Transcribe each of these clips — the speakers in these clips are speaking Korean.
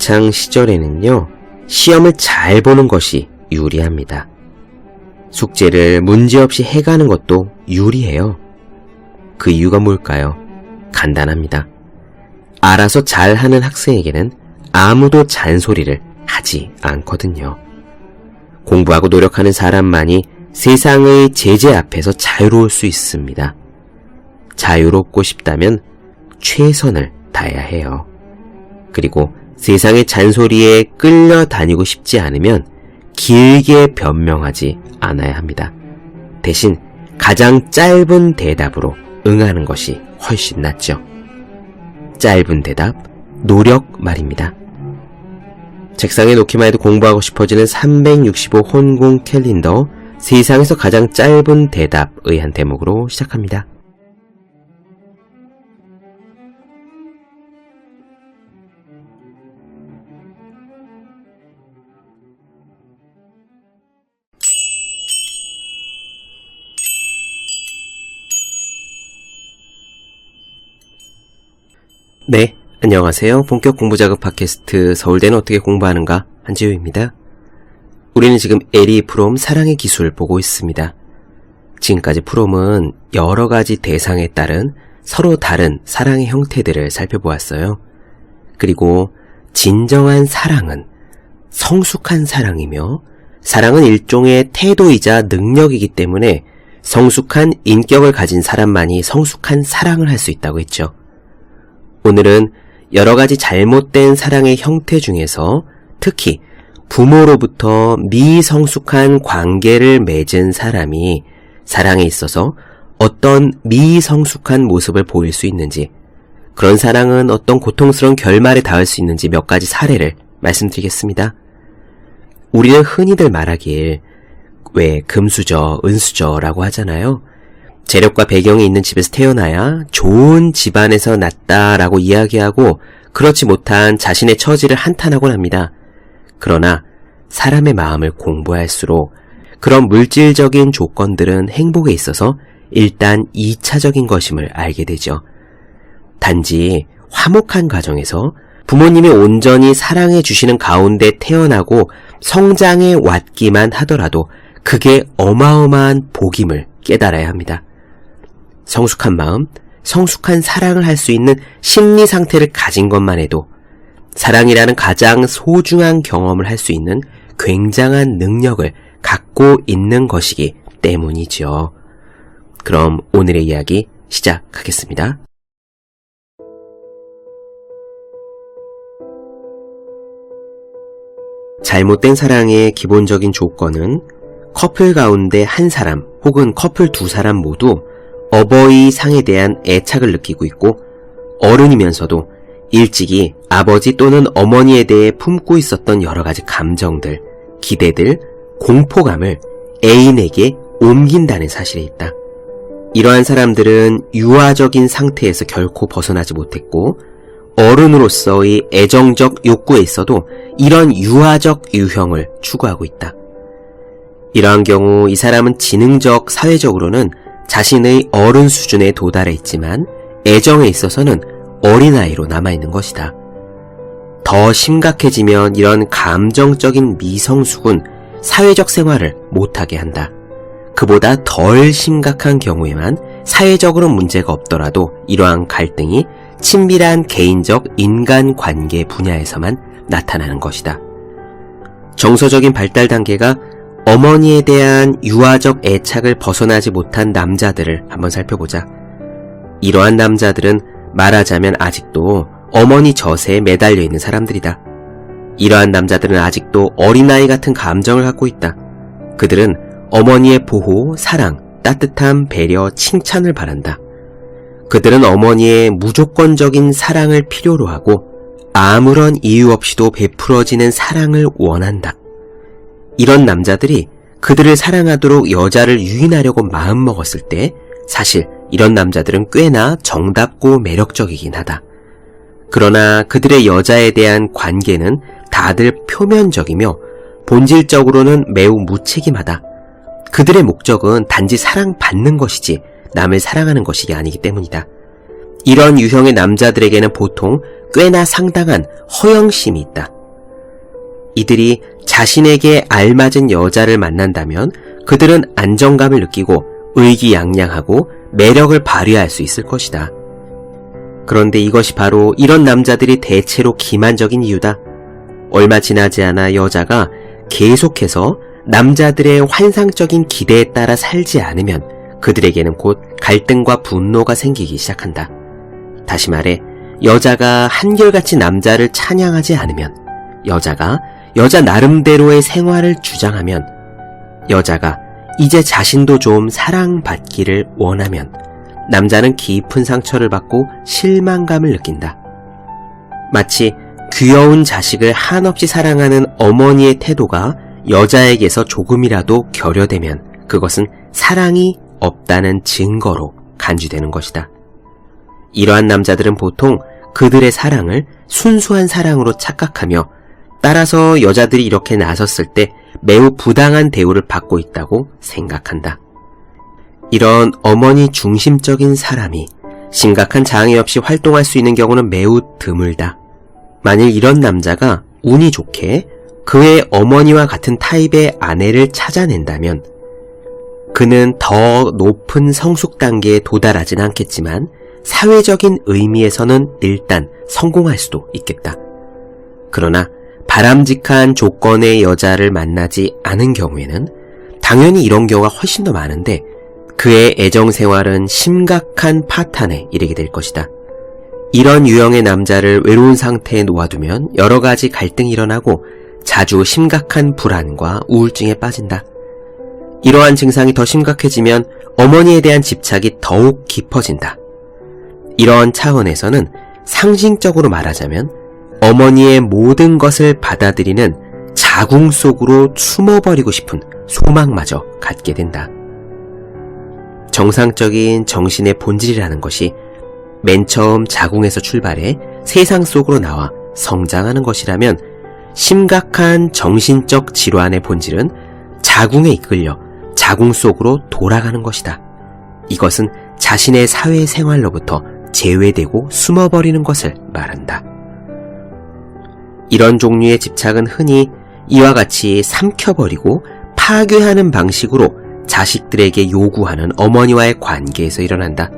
학창 시절에는요, 시험을 잘 보는 것이 유리합니다. 숙제를 문제없이 해가는 것도 유리해요. 그 이유가 뭘까요? 간단합니다. 알아서 잘하는 학생에게는 아무도 잔소리를 하지 않거든요. 공부하고 노력하는 사람만이 세상의 제재 앞에서 자유로울 수 있습니다. 자유롭고 싶다면 최선을 다해야 해요. 그리고 세상의 잔소리에 끌려다니고 싶지 않으면 길게 변명하지 않아야 합니다. 대신 가장 짧은 대답으로 응하는 것이 훨씬 낫죠. 짧은 대답, 노력 말입니다. 책상에 놓기만 해도 공부하고 싶어지는 365 혼공 캘린더, 세상에서 가장 짧은 대답의 한 대목으로 시작합니다. 네, 안녕하세요. 본격 공부작업 팟캐스트 서울대는 어떻게 공부하는가, 한지우입니다. 우리는 지금 에리 프롬 사랑의 기술 보고 있습니다. 지금까지 프롬은 여러 가지 대상에 따른 서로 다른 사랑의 형태들을 살펴보았어요. 그리고 진정한 사랑은 성숙한 사랑이며, 사랑은 일종의 태도이자 능력이기 때문에 성숙한 인격을 가진 사람만이 성숙한 사랑을 할 수 있다고 했죠. 오늘은 여러 가지 잘못된 사랑의 형태 중에서 특히 부모로부터 미성숙한 관계를 맺은 사람이 사랑에 있어서 어떤 미성숙한 모습을 보일 수 있는지, 그런 사랑은 어떤 고통스러운 결말에 닿을 수 있는지 몇 가지 사례를 말씀드리겠습니다. 우리는 흔히들 말하길 왜 금수저, 은수저라고 하잖아요. 재력과 배경이 있는 집에서 태어나야 좋은 집안에서 났다라고 이야기하고, 그렇지 못한 자신의 처지를 한탄하곤 합니다. 그러나 사람의 마음을 공부할수록 그런 물질적인 조건들은 행복에 있어서 일단 2차적인 것임을 알게 되죠. 단지 화목한 가정에서 부모님이 온전히 사랑해 주시는 가운데 태어나고 성장해 왔기만 하더라도 그게 어마어마한 복임을 깨달아야 합니다. 성숙한 마음, 성숙한 사랑을 할 수 있는 심리 상태를 가진 것만 해도 사랑이라는 가장 소중한 경험을 할 수 있는 굉장한 능력을 갖고 있는 것이기 때문이죠. 그럼 오늘의 이야기 시작하겠습니다. 잘못된 사랑의 기본적인 조건은 커플 가운데 한 사람 혹은 커플 두 사람 모두 어버이 상에 대한 애착을 느끼고 있고, 어른이면서도 일찍이 아버지 또는 어머니에 대해 품고 있었던 여러 가지 감정들, 기대들, 공포감을 애인에게 옮긴다는 사실이 있다. 이러한 사람들은 유아적인 상태에서 결코 벗어나지 못했고, 어른으로서의 애정적 욕구에 있어도 이런 유아적 유형을 추구하고 있다. 이러한 경우 이 사람은 지능적, 사회적으로는 자신의 어른 수준에 도달해 있지만 애정에 있어서는 어린아이로 남아있는 것이다. 더 심각해지면 이런 감정적인 미성숙은 사회적 생활을 못하게 한다. 그보다 덜 심각한 경우에만 사회적으로 문제가 없더라도 이러한 갈등이 친밀한 개인적 인간관계 분야에서만 나타나는 것이다. 정서적인 발달 단계가 어머니에 대한 유아적 애착을 벗어나지 못한 남자들을 한번 살펴보자. 이러한 남자들은 말하자면 아직도 어머니 젖에 매달려 있는 사람들이다. 이러한 남자들은 아직도 어린아이 같은 감정을 갖고 있다. 그들은 어머니의 보호, 사랑, 따뜻한 배려, 칭찬을 바란다. 그들은 어머니의 무조건적인 사랑을 필요로 하고 아무런 이유 없이도 베풀어지는 사랑을 원한다. 이런 남자들이 그들을 사랑하도록 여자를 유인하려고 마음먹었을 때 사실 이런 남자들은 꽤나 정답고 매력적이긴 하다. 그러나 그들의 여자에 대한 관계는 다들 표면적이며 본질적으로는 매우 무책임하다. 그들의 목적은 단지 사랑받는 것이지 남을 사랑하는 것이 아니기 때문이다. 이런 유형의 남자들에게는 보통 꽤나 상당한 허영심이 있다. 이들이 자신에게 알맞은 여자를 만난다면 그들은 안정감을 느끼고 의기양양하고 매력을 발휘할 수 있을 것이다. 그런데 이것이 바로 이런 남자들이 대체로 기만적인 이유다. 얼마 지나지 않아 여자가 계속해서 남자들의 환상적인 기대에 따라 살지 않으면 그들에게는 곧 갈등과 분노가 생기기 시작한다. 다시 말해 여자가 한결같이 남자를 찬양하지 않으면, 여자가 여자 나름대로의 생활을 주장하면, 여자가 이제 자신도 좀 사랑받기를 원하면 남자는 깊은 상처를 받고 실망감을 느낀다. 마치 귀여운 자식을 한없이 사랑하는 어머니의 태도가 여자에게서 조금이라도 결여되면 그것은 사랑이 없다는 증거로 간주되는 것이다. 이러한 남자들은 보통 그들의 사랑을 순수한 사랑으로 착각하며, 따라서 여자들이 이렇게 나섰을 때 매우 부당한 대우를 받고 있다고 생각한다. 이런 어머니 중심적인 사람이 심각한 장애 없이 활동할 수 있는 경우는 매우 드물다. 만일 이런 남자가 운이 좋게 그의 어머니와 같은 타입의 아내를 찾아낸다면 그는 더 높은 성숙 단계에 도달하진 않겠지만 사회적인 의미에서는 일단 성공할 수도 있겠다. 그러나 바람직한 조건의 여자를 만나지 않은 경우에는 당연히 이런 경우가 훨씬 더 많은데 그의 애정생활은 심각한 파탄에 이르게 될 것이다. 이런 유형의 남자를 외로운 상태에 놓아두면 여러 가지 갈등이 일어나고 자주 심각한 불안과 우울증에 빠진다. 이러한 증상이 더 심각해지면 어머니에 대한 집착이 더욱 깊어진다. 이러한 차원에서는 상징적으로 말하자면 어머니의 모든 것을 받아들이는 자궁 속으로 숨어버리고 싶은 소망마저 갖게 된다. 정상적인 정신의 본질이라는 것이 맨 처음 자궁에서 출발해 세상 속으로 나와 성장하는 것이라면 심각한 정신적 질환의 본질은 자궁에 이끌려 자궁 속으로 돌아가는 것이다. 이것은 자신의 사회생활로부터 제외되고 숨어버리는 것을 말한다. 이런 종류의 집착은 흔히 이와 같이 삼켜버리고 파괴하는 방식으로 자식들에게 요구하는 어머니와의 관계에서 일어난다.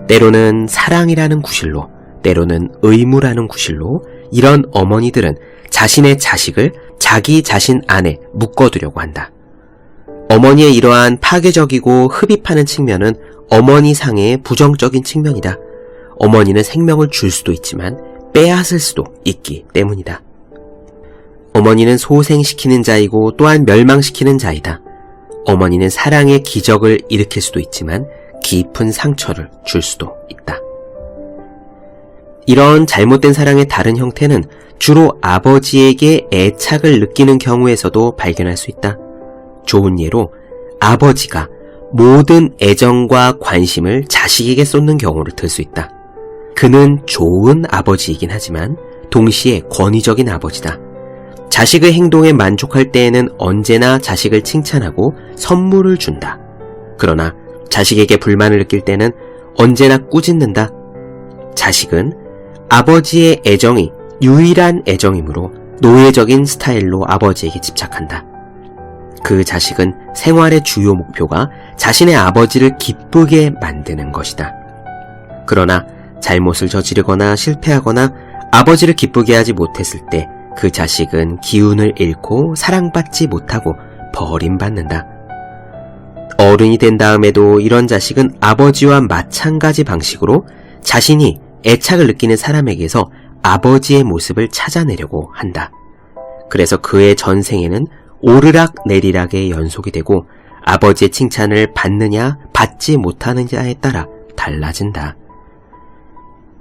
때로는 사랑이라는 구실로, 때로는 의무라는 구실로 이런 어머니들은 자신의 자식을 자기 자신 안에 묶어두려고 한다. 어머니의 이러한 파괴적이고 흡입하는 측면은 어머니상의 부정적인 측면이다. 어머니는 생명을 줄 수도 있지만 빼앗을 수도 있기 때문이다. 어머니는 소생시키는 자이고 또한 멸망시키는 자이다. 어머니는 사랑의 기적을 일으킬 수도 있지만 깊은 상처를 줄 수도 있다. 이런 잘못된 사랑의 다른 형태는 주로 아버지에게 애착을 느끼는 경우에서도 발견할 수 있다. 좋은 예로 아버지가 모든 애정과 관심을 자식에게 쏟는 경우를 들 수 있다. 그는 좋은 아버지이긴 하지만 동시에 권위적인 아버지다. 자식의 행동에 만족할 때에는 언제나 자식을 칭찬하고 선물을 준다. 그러나 자식에게 불만을 느낄 때는 언제나 꾸짖는다. 자식은 아버지의 애정이 유일한 애정이므로 노예적인 스타일로 아버지에게 집착한다. 그 자식은 생활의 주요 목표가 자신의 아버지를 기쁘게 만드는 것이다. 그러나 잘못을 저지르거나 실패하거나 아버지를 기쁘게 하지 못했을 때 그 자식은 기운을 잃고 사랑받지 못하고 버림받는다. 어른이 된 다음에도 이런 자식은 아버지와 마찬가지 방식으로 자신이 애착을 느끼는 사람에게서 아버지의 모습을 찾아내려고 한다. 그래서 그의 전생에는 오르락 내리락의 연속이 되고 아버지의 칭찬을 받느냐 받지 못하느냐에 따라 달라진다.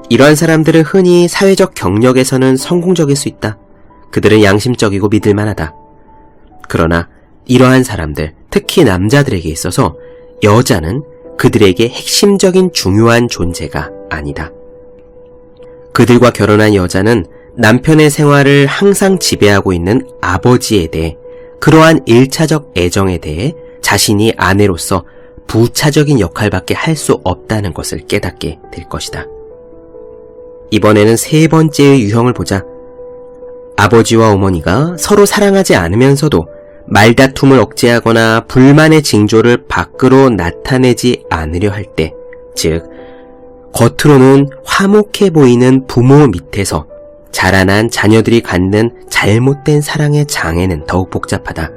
이러한 사람들은 흔히 사회적 경력에서는 성공적일 수 있다. 그들은 양심적이고 믿을만하다. 그러나 이러한 사람들, 특히 남자들에게 있어서 여자는 그들에게 핵심적인 중요한 존재가 아니다. 그들과 결혼한 여자는 남편의 생활을 항상 지배하고 있는 아버지에 대해, 그러한 1차적 애정에 대해 자신이 아내로서 부차적인 역할밖에 할 수 없다는 것을 깨닫게 될 것이다. 이번에는 세 번째의 유형을 보자. 아버지와 어머니가 서로 사랑하지 않으면서도 말다툼을 억제하거나 불만의 징조를 밖으로 나타내지 않으려 할 때, 즉 겉으로는 화목해 보이는 부모 밑에서 자라난 자녀들이 갖는 잘못된 사랑의 장애는 더욱 복잡하다.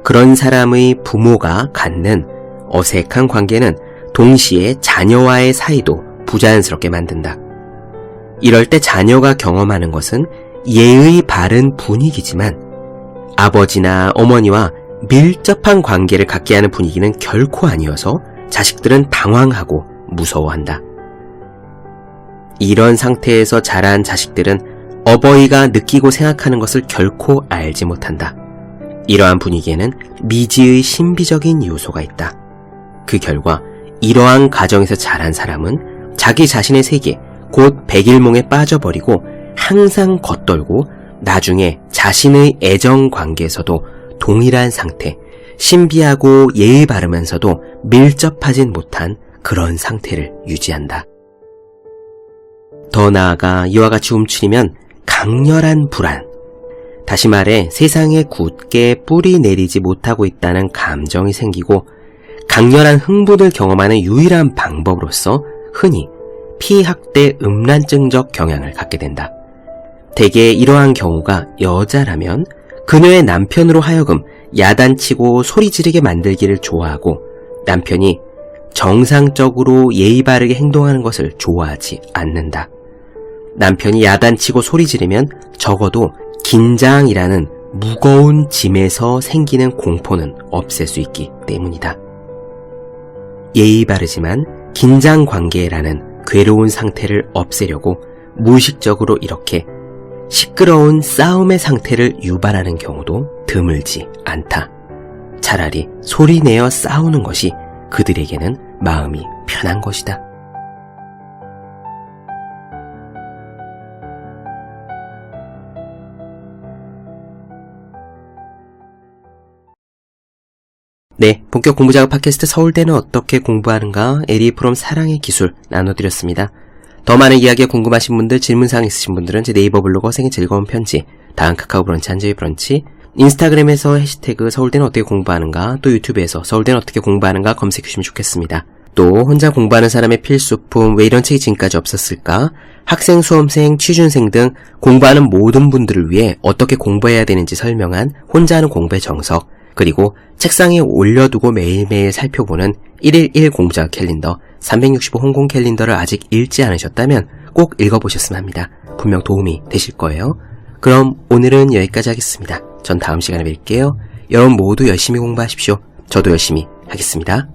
그런 사람의 부모가 갖는 어색한 관계는 동시에 자녀와의 사이도 부자연스럽게 만든다. 이럴 때 자녀가 경험하는 것은 예의 바른 분위기지만 아버지나 어머니와 밀접한 관계를 갖게 하는 분위기는 결코 아니어서 자식들은 당황하고 무서워한다. 이런 상태에서 자란 자식들은 어버이가 느끼고 생각하는 것을 결코 알지 못한다. 이러한 분위기에는 미지의 신비적인 요소가 있다. 그 결과 이러한 가정에서 자란 사람은 자기 자신의 세계, 곧 백일몽에 빠져버리고 항상 겉돌고 나중에 자신의 애정 관계에서도 동일한 상태, 신비하고 예의 바르면서도 밀접하진 못한 그런 상태를 유지한다. 더 나아가 이와 같이 움츠리면 강렬한 불안, 다시 말해 세상에 굳게 뿌리 내리지 못하고 있다는 감정이 생기고 강렬한 흥분을 경험하는 유일한 방법으로서 흔히 피학대 음란증적 경향을 갖게 된다. 대개 이러한 경우가 여자라면 그녀의 남편으로 하여금 야단치고 소리 지르게 만들기를 좋아하고 남편이 정상적으로 예의 바르게 행동하는 것을 좋아하지 않는다. 남편이 야단치고 소리 지르면 적어도 긴장이라는 무거운 짐에서 생기는 공포는 없앨 수 있기 때문이다. 예의 바르지만 긴장 관계라는 괴로운 상태를 없애려고 무의식적으로 이렇게 시끄러운 싸움의 상태를 유발하는 경우도 드물지 않다. 차라리 소리내어 싸우는 것이 그들에게는 마음이 편한 것이다. 네, 본격 공부작업 팟캐스트 서울대는 어떻게 공부하는가 에리 프롬 사랑의 기술 나눠드렸습니다. 더 많은 이야기에 궁금하신 분들, 질문사항 있으신 분들은 제 네이버 블로그 생의 즐거운 편지, 다음 카카오 브런치 한재의 브런치, 인스타그램에서 해시태그 서울대는 어떻게 공부하는가, 또 유튜브에서 서울대는 어떻게 공부하는가 검색해주시면 좋겠습니다. 또 혼자 공부하는 사람의 필수품, 왜 이런 책이 지금까지 없었을까, 학생, 수험생, 취준생 등 공부하는 모든 분들을 위해 어떻게 공부해야 되는지 설명한 혼자 하는 공부의 정석, 그리고 책상에 올려두고 매일매일 살펴보는 1일 1 공부작업 캘린더 365 홍콩 캘린더를 아직 읽지 않으셨다면 꼭 읽어보셨으면 합니다. 분명 도움이 되실 거예요. 그럼 오늘은 여기까지 하겠습니다. 전 다음 시간에 뵐게요. 여러분 모두 열심히 공부하십시오. 저도 열심히 하겠습니다.